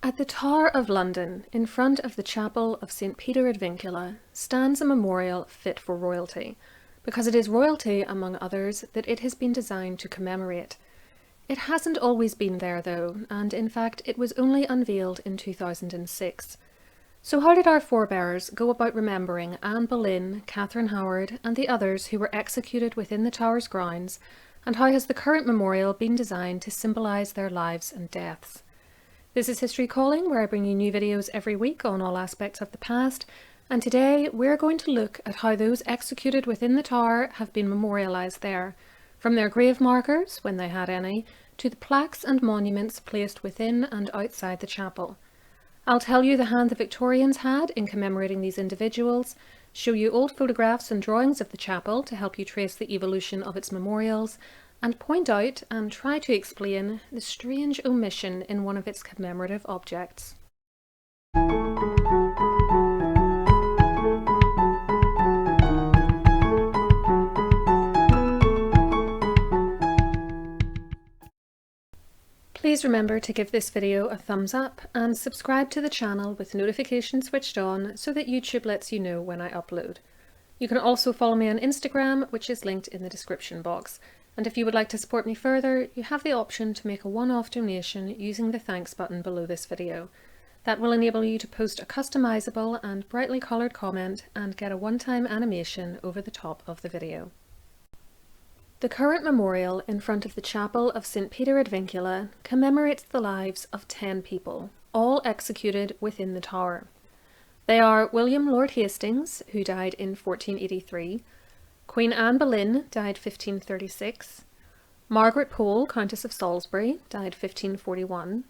At the Tower of London, in front of the chapel of St. Peter at Vincula, stands a memorial fit for royalty, because it is royalty, among others, that it has been designed to commemorate. It hasn't always been there though, and in fact it was only unveiled in 2006. So how did our forebears go about remembering Anne Boleyn, Katherine Howard, and the others who were executed within the Tower's grounds, and how has the current memorial been designed to symbolise their lives and deaths? This is History Calling, where I bring you new videos every week on all aspects of the past, and today we're going to look at how those executed within the Tower have been memorialised there, from their grave markers, when they had any, to the plaques and monuments placed within and outside the chapel. I'll tell you the hand the Victorians had in commemorating these individuals, show you old photographs and drawings of the chapel to help you trace the evolution of its memorials, and point out and try to explain the strange omission in one of its commemorative objects. Please remember to give this video a thumbs up and subscribe to the channel with notifications switched on so that YouTube lets you know when I upload. You can also follow me on Instagram, which is linked in the description box. And if you would like to support me further, you have the option to make a one-off donation using the thanks button below this video. That will enable you to post a customizable and brightly coloured comment and get a one-time animation over the top of the video. The current memorial in front of the chapel of St. Peter at Vincula commemorates the lives of 10 people, all executed within the Tower. They are William Lord Hastings, who died in 1483, Queen Anne Boleyn, died 1536, Margaret Pole, Countess of Salisbury, died 1541,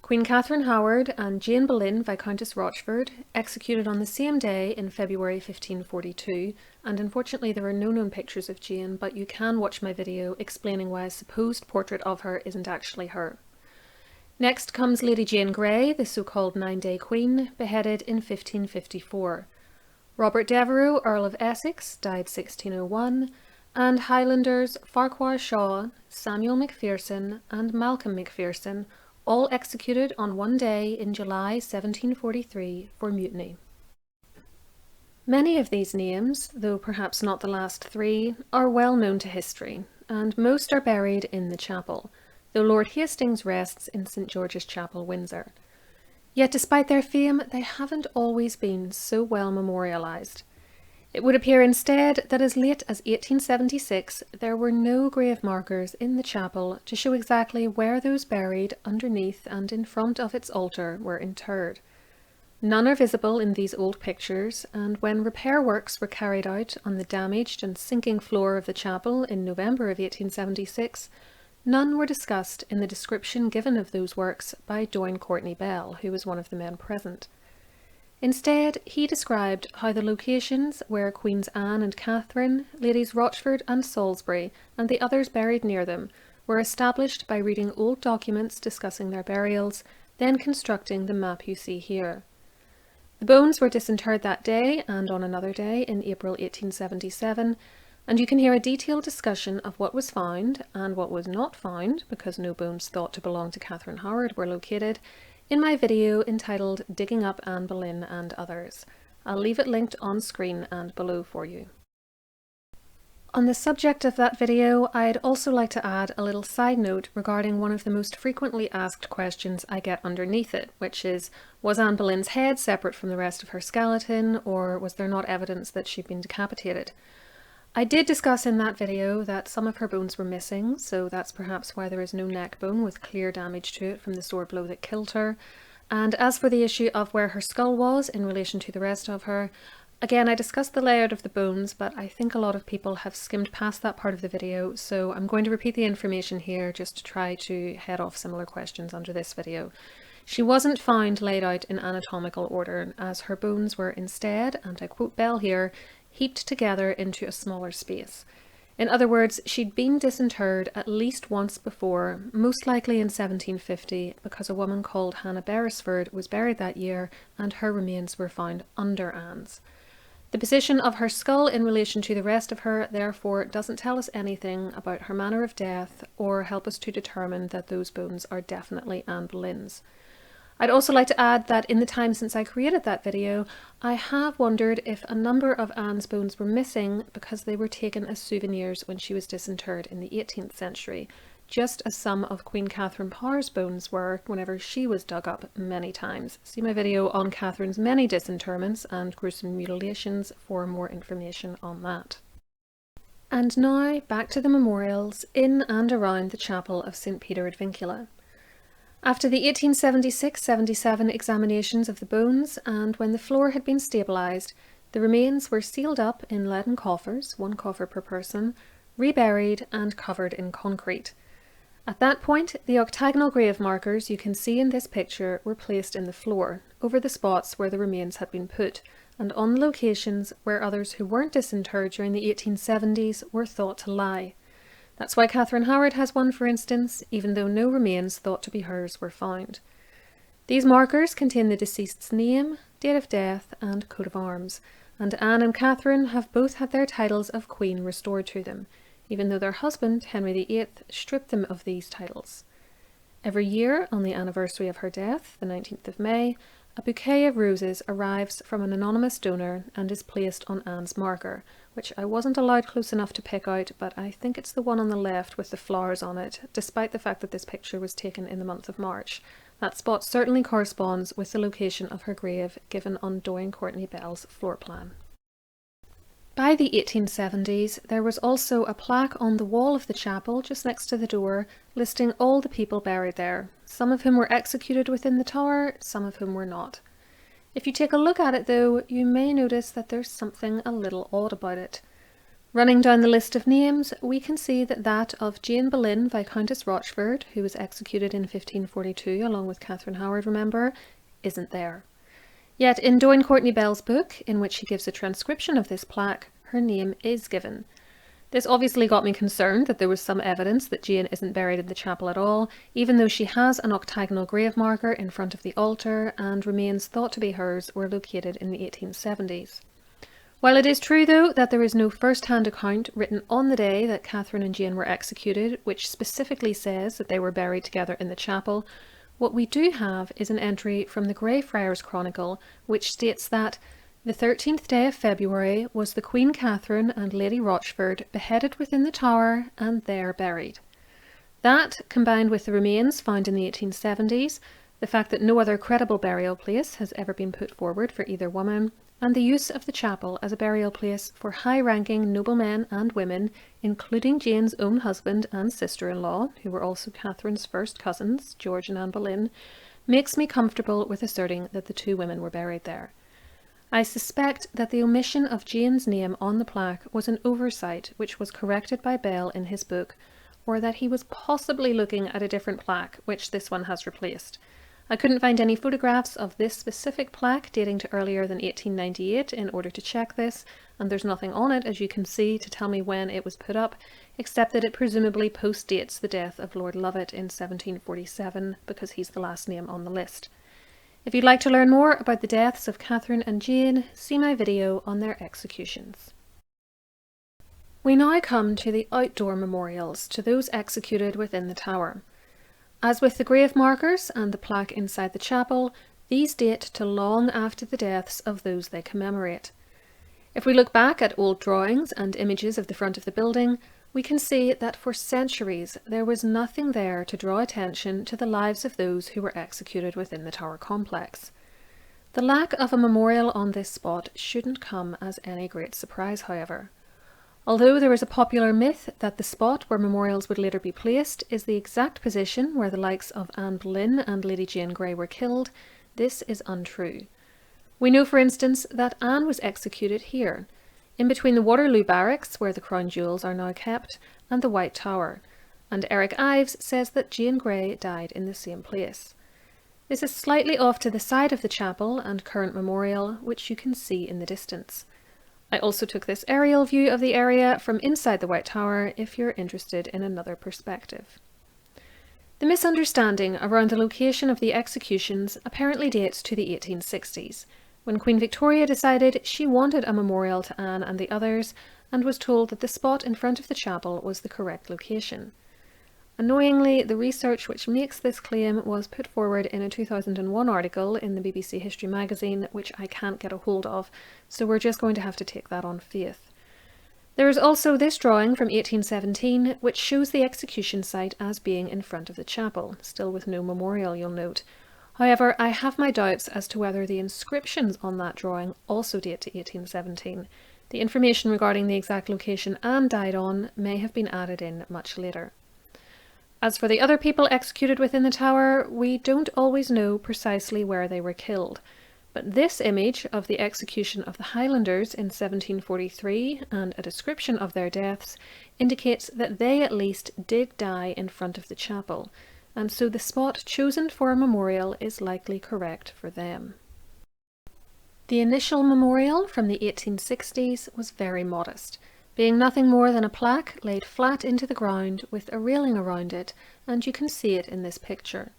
Queen Katherine Howard and Jane Boleyn, Viscountess Rochford, executed on the same day in February 1542, and unfortunately there are no known pictures of Jane, but you can watch my video explaining why a supposed portrait of her isn't actually her. Next comes Lady Jane Grey, the so-called 9-day Queen, beheaded in 1554. Robert Devereux, Earl of Essex, died 1601, and Highlanders Farquhar Shaw, Samuel Macpherson, and Malcolm Macpherson, all executed on one day in July 1743 for mutiny. Many of these names, though perhaps not the last three, are well known to history, and most are buried in the chapel, though Lord Hastings rests in St. George's Chapel, Windsor. Yet despite their fame, they haven't always been so well memorialised. It would appear instead that as late as 1876 there were no grave markers in the chapel to show exactly where those buried underneath and in front of its altar were interred. None are visible in these old pictures, and when repair works were carried out on the damaged and sinking floor of the chapel in November of 1876, none were discussed in the description given of those works by Doyne Courtney Bell, who was one of the men present. Instead, he described how the locations where Queens Anne and Catherine, Ladies Rochford and Salisbury, and the others buried near them, were established by reading old documents discussing their burials, then constructing the map you see here. The bones were disinterred that day and on another day in April 1877, and you can hear a detailed discussion of what was found and what was not found, because no bones thought to belong to Katherine Howard were located, in my video entitled Digging Up Anne Boleyn and Others. I'll leave it linked on screen and below for you. On the subject of that video, I'd also like to add a little side note regarding one of the most frequently asked questions I get underneath it, which is, was Anne Boleyn's head separate from the rest of her skeleton, or was there not evidence that she'd been decapitated? I did discuss in that video that some of her bones were missing, so that's perhaps why there is no neck bone with clear damage to it from the sword blow that killed her. And as for the issue of where her skull was in relation to the rest of her, again I discussed the layout of the bones, but I think a lot of people have skimmed past that part of the video, so I'm going to repeat the information here just to try to head off similar questions under this video. She wasn't found laid out in anatomical order, as her bones were instead, and I quote Bell here, heaped together into a smaller space. In other words, she'd been disinterred at least once before, most likely in 1750, because a woman called Hannah Beresford was buried that year and her remains were found under Anne's. The position of her skull in relation to the rest of her, therefore, doesn't tell us anything about her manner of death or help us to determine that those bones are definitely Anne Boleyn's. I'd also like to add that in the time since I created that video, I have wondered if a number of Anne's bones were missing because they were taken as souvenirs when she was disinterred in the 18th century, just as some of Queen Catherine Parr's bones were whenever she was dug up many times. See my video on Catherine's many disinterments and gruesome mutilations for more information on that. And now back to the memorials in and around the chapel of St. Peter at Vincula. After the 1876-77 examinations of the bones, and when the floor had been stabilised, the remains were sealed up in leaden coffers, 1 coffer per person, reburied and covered in concrete. At that point, the octagonal grave markers you can see in this picture were placed in the floor, over the spots where the remains had been put, and on the locations where others who weren't disinterred during the 1870s were thought to lie. That's why Katherine Howard has one, for instance, even though no remains thought to be hers were found. These markers contain the deceased's name, date of death and coat of arms, and Anne and Catherine have both had their titles of Queen restored to them, even though their husband, Henry VIII, stripped them of these titles. Every year, on the anniversary of her death, the 19th of May, a bouquet of roses arrives from an anonymous donor and is placed on Anne's marker, which I wasn't allowed close enough to pick out, but I think it's the one on the left with the flowers on it, despite the fact that this picture was taken in the month of March. That spot certainly corresponds with the location of her grave given on Doyen Courtney Bell's floor plan. By the 1870s, there was also a plaque on the wall of the chapel just next to the door listing all the people buried there, some of whom were executed within the tower, some of whom were not. If you take a look at it though, you may notice that there's something a little odd about it. Running down the list of names, we can see that that of Jane Boleyn, Viscountess Rochford, who was executed in 1542 along with Katherine Howard, remember, isn't there. Yet in Doyen Courtney Bell's book, in which he gives a transcription of this plaque, her name is given. This obviously got me concerned that there was some evidence that Jane isn't buried in the chapel at all, even though she has an octagonal grave marker in front of the altar and remains thought to be hers were located in the 1870s. While it is true though that there is no first-hand account written on the day that Catherine and Jane were executed, which specifically says that they were buried together in the chapel, what we do have is an entry from the Grey Friars Chronicle, which states that the 13th day of February was the Queen Catherine and Lady Rochford beheaded within the tower and there buried. That, combined with the remains found in the 1870s, the fact that no other credible burial place has ever been put forward for either woman, and the use of the chapel as a burial place for high-ranking noblemen and women, including Jane's own husband and sister-in-law, who were also Catherine's first cousins, George and Anne Boleyn, makes me comfortable with asserting that the two women were buried there. I suspect that the omission of Jane's name on the plaque was an oversight which was corrected by Bell in his book, or that he was possibly looking at a different plaque, which this one has replaced. I couldn't find any photographs of this specific plaque dating to earlier than 1898 in order to check this, and there's nothing on it, as you can see, to tell me when it was put up, except that it presumably postdates the death of Lord Lovat in 1747, because he's the last name on the list. If you'd like to learn more about the deaths of Catherine and Jane, see my video on their executions. We now come to the outdoor memorials, to those executed within the tower. As with the grave markers and the plaque inside the chapel, these date to long after the deaths of those they commemorate. If we look back at old drawings and images of the front of the building, we can see that for centuries there was nothing there to draw attention to the lives of those who were executed within the tower complex. The lack of a memorial on this spot shouldn't come as any great surprise, however. Although there is a popular myth that the spot where memorials would later be placed is the exact position where the likes of Anne Boleyn and Lady Jane Grey were killed, this is untrue. We know, for instance, that Anne was executed here, in between the Waterloo Barracks, where the crown jewels are now kept, and the White Tower, and Eric Ives says that Jane Grey died in the same place. This is slightly off to the side of the chapel and current memorial, which you can see in the distance. I also took this aerial view of the area from inside the White Tower if you're interested in another perspective. The misunderstanding around the location of the executions apparently dates to the 1860s, when Queen Victoria decided she wanted a memorial to Anne and the others, and was told that the spot in front of the chapel was the correct location. Annoyingly, the research which makes this claim was put forward in a 2001 article in the BBC History magazine, which I can't get a hold of, so we're just going to have to take that on faith. There is also this drawing from 1817, which shows the execution site as being in front of the chapel, still with no memorial, you'll note. However, I have my doubts as to whether the inscriptions on that drawing also date to 1817. The information regarding the exact location Anne died on may have been added in much later. As for the other people executed within the tower, we don't always know precisely where they were killed. But this image of the execution of the Highlanders in 1743 and a description of their deaths indicates that they at least did die in front of the chapel, and so the spot chosen for a memorial is likely correct for them. The initial memorial from the 1860s was very modest, being nothing more than a plaque laid flat into the ground with a railing around it, and you can see it in this picture.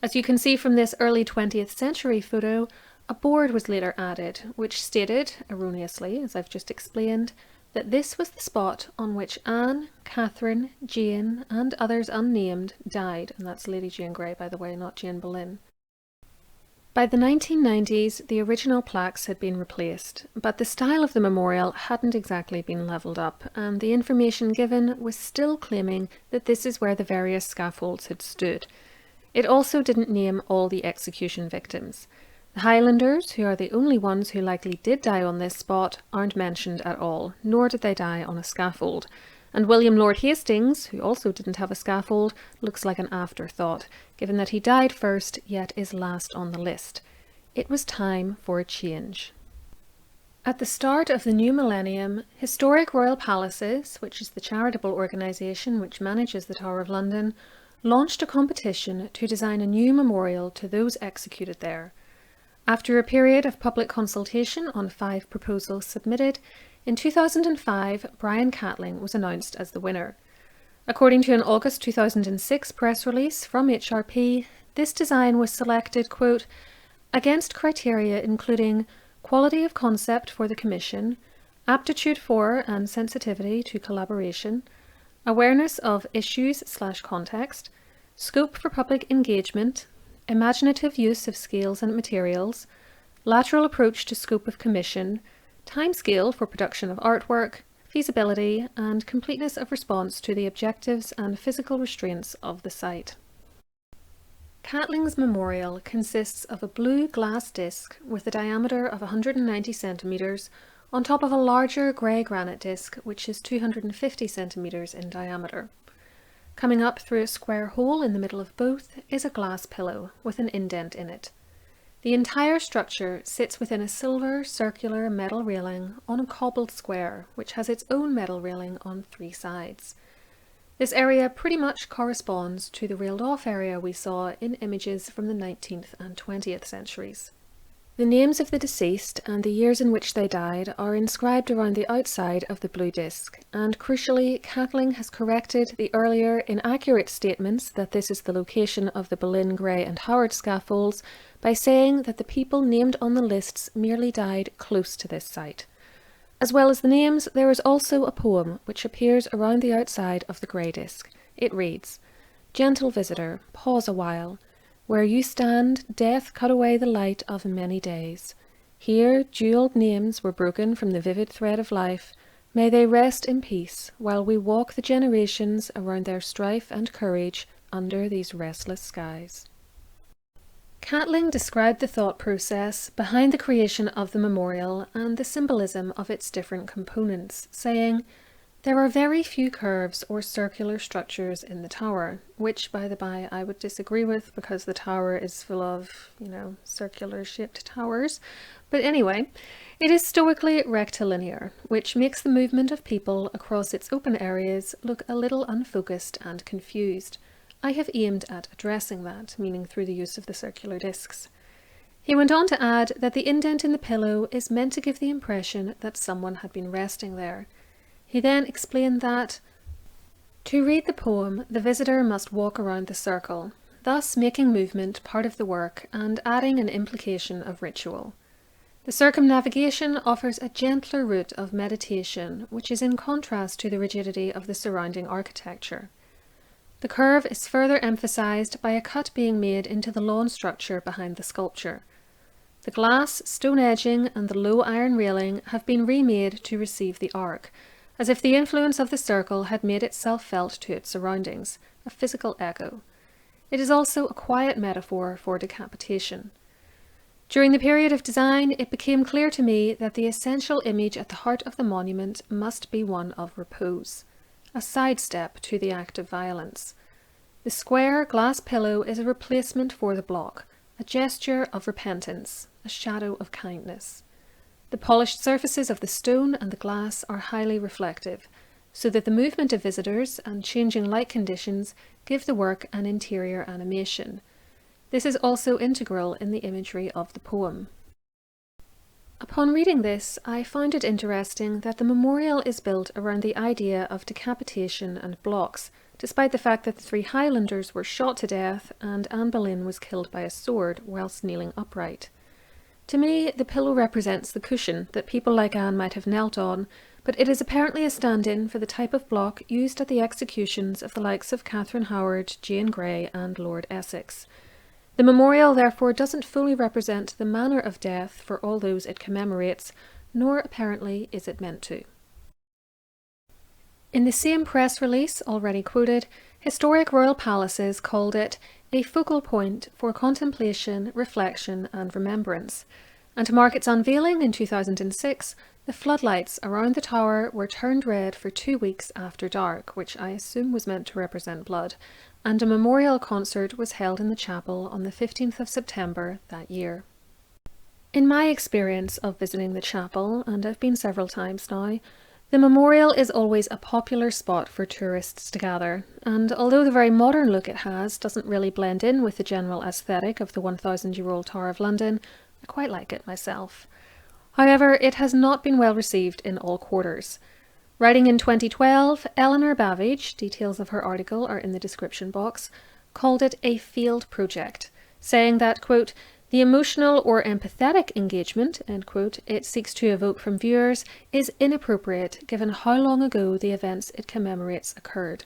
As you can see from this early 20th century photo, a board was later added, which stated, erroneously, as I've just explained, that this was the spot on which Anne, Catherine, Jane, and others unnamed died, and that's Lady Jane Grey, by the way, not Jane Boleyn. By the 1990s, the original plaques had been replaced, but the style of the memorial hadn't exactly been levelled up, and the information given was still claiming that this is where the various scaffolds had stood. It also didn't name all the execution victims. The Highlanders, who are the only ones who likely did die on this spot, aren't mentioned at all, nor did they die on a scaffold. And William Lord Hastings, who also didn't have a scaffold, looks like an afterthought, given that he died first, yet is last on the list. It was time for a change. At the start of the new millennium, Historic Royal Palaces, which is the charitable organisation which manages the Tower of London, launched a competition to design a new memorial to those executed there. After a period of public consultation on 5 proposals submitted, in 2005, Brian Catling was announced as the winner. According to an August 2006 press release from HRP, this design was selected, quote, against criteria including quality of concept for the commission, aptitude for and sensitivity to collaboration, awareness of issues/context, scope for public engagement, imaginative use of scales and materials, lateral approach to scope of commission, timescale for production of artwork, feasibility, and completeness of response to the objectives and physical restraints of the site. Catling's memorial consists of a blue glass disc with a diameter of 190 centimetres on top of a larger grey granite disc which is 250 centimetres in diameter. Coming up through a square hole in the middle of both is a glass pillow with an indent in it. The entire structure sits within a silver circular metal railing on a cobbled square which has its own metal railing on 3 sides. This area pretty much corresponds to the railed off area we saw in images from the 19th and 20th centuries. The names of the deceased and the years in which they died are inscribed around the outside of the blue disc, and crucially, Catling has corrected the earlier inaccurate statements that this is the location of the Boleyn, Grey and Howard scaffolds by saying that the people named on the lists merely died close to this site. As well as the names, there is also a poem which appears around the outside of the grey disc. It reads, "Gentle visitor, pause a while. Where you stand, death cut away the light of many days. Here jewelled names were broken from the vivid thread of life. May they rest in peace, while we walk the generations around their strife and courage under these restless skies." Catling described the thought process behind the creation of the memorial and the symbolism of its different components, saying, "There are very few curves or circular structures in the tower," which, by the by, I would disagree with because the tower is full of, circular-shaped towers. But anyway, it is stoically rectilinear, which makes the movement of people across its open areas look a little unfocused and confused. I have aimed at addressing that, meaning through the use of the circular discs. He went on to add that the indent in the pillow is meant to give the impression that someone had been resting there. He then explained that, to read the poem, the visitor must walk around the circle, thus making movement part of the work and adding an implication of ritual. The circumnavigation offers a gentler route of meditation, which is in contrast to the rigidity of the surrounding architecture. The curve is further emphasised by a cut being made into the lawn structure behind the sculpture. The glass, stone edging and the low iron railing have been remade to receive the arc, as if the influence of the circle had made itself felt to its surroundings, a physical echo. It is also a quiet metaphor for decapitation. During the period of design, it became clear to me that the essential image at the heart of the monument must be one of repose, a sidestep to the act of violence. The square glass pillow is a replacement for the block, a gesture of repentance, a shadow of kindness. The polished surfaces of the stone and the glass are highly reflective, so that the movement of visitors and changing light conditions give the work an interior animation. This is also integral in the imagery of the poem. Upon reading this, I found it interesting that the memorial is built around the idea of decapitation and blocks, despite the fact that the three Highlanders were shot to death and Anne Boleyn was killed by a sword whilst kneeling upright. To me, the pillow represents the cushion that people like Anne might have knelt on, but it is apparently a stand-in for the type of block used at the executions of the likes of Katherine Howard, Jane Grey and Lord Essex. The memorial therefore doesn't fully represent the manner of death for all those it commemorates, nor apparently is it meant to. In the same press release already quoted, Historic Royal Palaces called it a focal point for contemplation, reflection and remembrance, and to mark its unveiling in 2006, the floodlights around the tower were turned red for 2 weeks after dark, which I assume was meant to represent blood, and a memorial concert was held in the chapel on the 15th of September that year. In my experience of visiting the chapel, and I've been several times now, the memorial is always a popular spot for tourists to gather, and although the very modern look it has doesn't really blend in with the general aesthetic of the 1,000-year-old Tower of London, I quite like it myself. However, it has not been well received in all quarters. Writing in 2012, Eleanor Babbage, details of her article are in the description box, called it a failed project, saying that, quote, the emotional or empathetic engagement, end quote, it seeks to evoke from viewers is inappropriate given how long ago the events it commemorates occurred.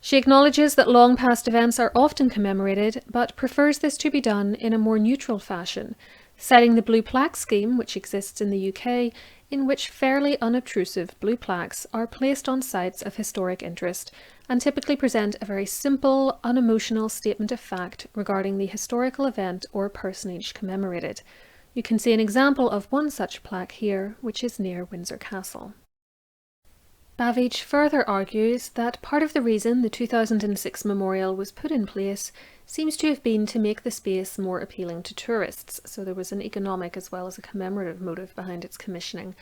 She acknowledges that long past events are often commemorated, but prefers this to be done in a more neutral fashion, citing the blue plaque scheme which exists in the UK, in which fairly unobtrusive blue plaques are placed on sites of historic interest and typically present a very simple, unemotional statement of fact regarding the historical event or personage commemorated. You can see an example of one such plaque here, which is near Windsor Castle. Babbage further argues that part of the reason the 2006 memorial was put in place seems to have been to make the space more appealing to tourists, so there was an economic as well as a commemorative motive behind its commissioning,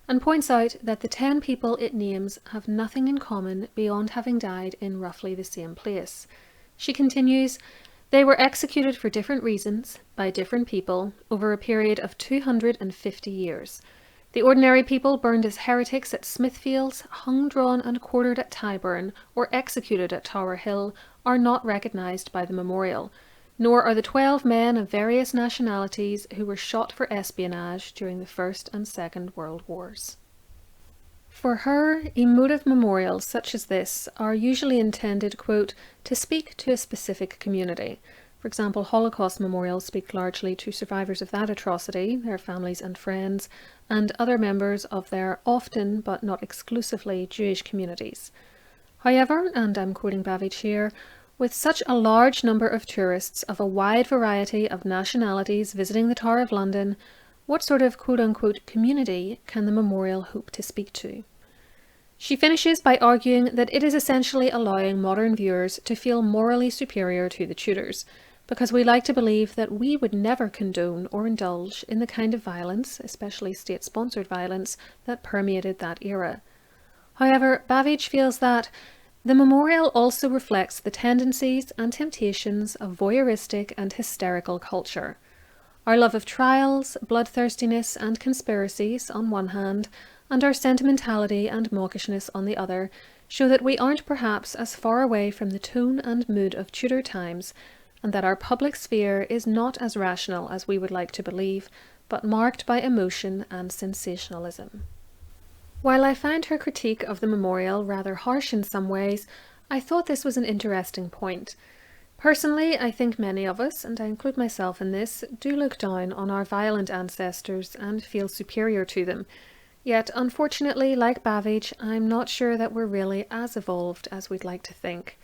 and points out that the 10 people it names have nothing in common beyond having died in roughly the same place. She continues, they were executed for different reasons, by different people, over a period of 250 years. The ordinary people burned as heretics at Smithfields, hung, drawn and quartered at Tyburn, or executed at Tower Hill, are not recognised by the memorial, nor are the 12 men of various nationalities who were shot for espionage during the First and Second World Wars. For her, emotive memorials such as this are usually intended, quote, to speak to a specific community. For example, Holocaust memorials speak largely to survivors of that atrocity, their families and friends, and other members of their often, but not exclusively, Jewish communities. However, and I'm quoting Babbage here, with such a large number of tourists of a wide variety of nationalities visiting the Tower of London, what sort of quote-unquote community can the memorial hope to speak to? She finishes by arguing that it is essentially allowing modern viewers to feel morally superior to the Tudors, because we like to believe that we would never condone or indulge in the kind of violence, especially state-sponsored violence, that permeated that era. However, Babbage feels that the memorial also reflects the tendencies and temptations of voyeuristic and hysterical culture. Our love of trials, bloodthirstiness and conspiracies on one hand, and our sentimentality and mawkishness on the other, show that we aren't perhaps as far away from the tone and mood of Tudor times, and that our public sphere is not as rational as we would like to believe, but marked by emotion and sensationalism. While I find her critique of the memorial rather harsh in some ways, I thought this was an interesting point. Personally, I think many of us, and I include myself in this, do look down on our violent ancestors and feel superior to them. Yet, unfortunately, like Babbage, I'm not sure that we're really as evolved as we'd like to think.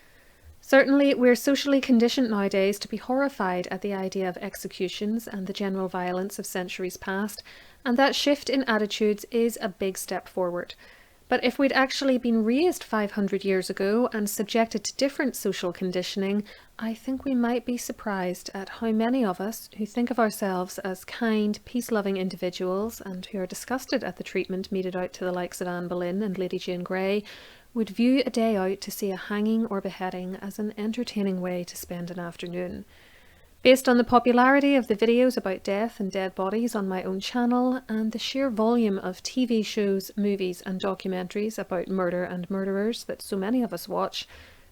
Certainly, we're socially conditioned nowadays to be horrified at the idea of executions and the general violence of centuries past, and that shift in attitudes is a big step forward. But if we'd actually been raised 500 years ago and subjected to different social conditioning, I think we might be surprised at how many of us, who think of ourselves as kind, peace-loving individuals and who are disgusted at the treatment meted out to the likes of Anne Boleyn and Lady Jane Grey, would view a day out to see a hanging or beheading as an entertaining way to spend an afternoon. Based on the popularity of the videos about death and dead bodies on my own channel, and the sheer volume of TV shows, movies and documentaries about murder and murderers that so many of us watch,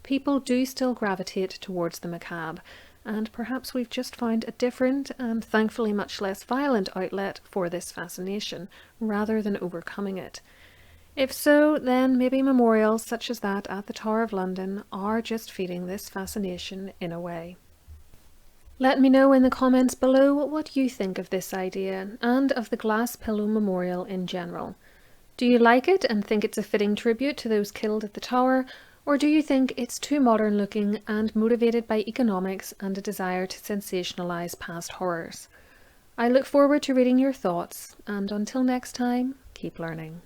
people do still gravitate towards the macabre, and perhaps we've just found a different and thankfully much less violent outlet for this fascination, rather than overcoming it. If so, then maybe memorials such as that at the Tower of London are just feeding this fascination in a way. Let me know in the comments below what you think of this idea, and of the glass pillow memorial in general. Do you like it and think it's a fitting tribute to those killed at the Tower, or do you think it's too modern looking and motivated by economics and a desire to sensationalise past horrors? I look forward to reading your thoughts, and until next time, keep learning.